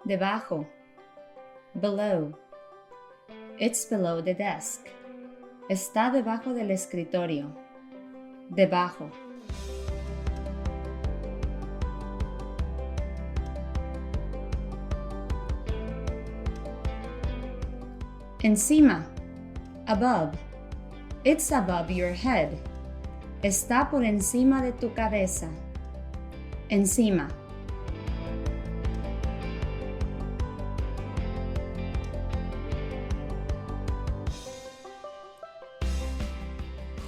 Debajo. Below. It's below the desk. Está debajo del escritorio. Debajo. Encima. Above. It's above your head. Está por encima de tu cabeza. Encima.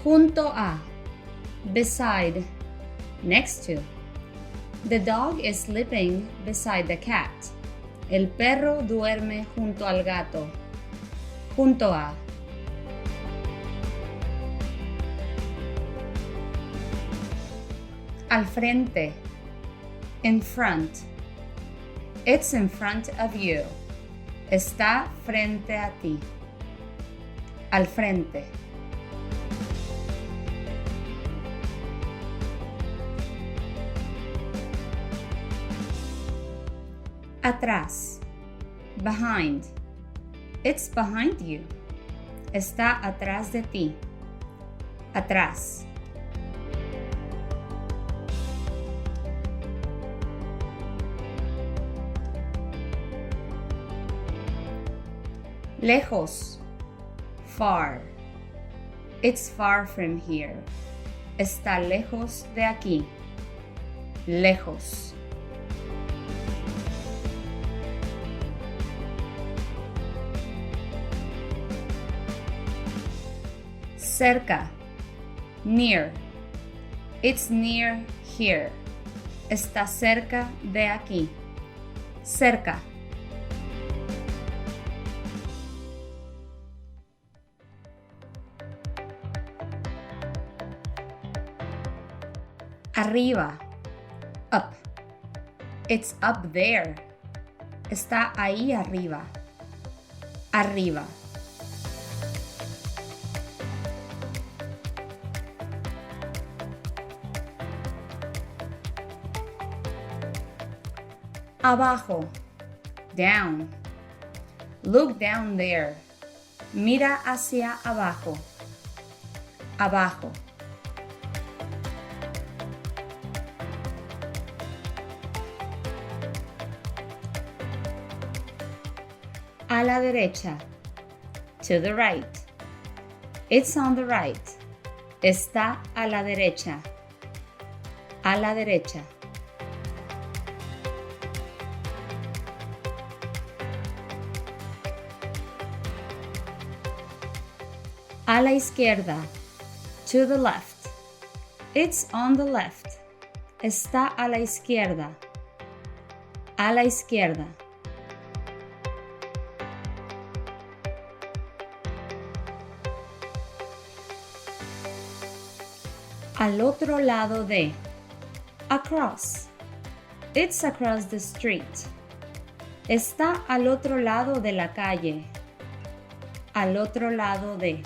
Junto a. Beside. Next to. The dog is sleeping beside the cat. El perro duerme junto al gato. Junto a. Al frente. In front. It's in front of you. Está frente a ti. Al frente. Atrás. Behind. It's behind you. Está atrás de ti. Atrás. Lejos. Far. It's far from here. Está lejos de aquí. Lejos. Cerca. Near. It's near here. Está cerca de aquí. Cerca. Arriba. Up. It's up there. Está ahí arriba. Arriba. Abajo. Down. Look down there. Mira hacia abajo. Abajo. A la derecha. To the right. It's on the right. Está a la derecha. A la derecha. A la izquierda. To the left. It's on the left. Está a la izquierda. A la izquierda. Al otro lado de. Across. It's across the street. Está al otro lado de la calle. Al otro lado de.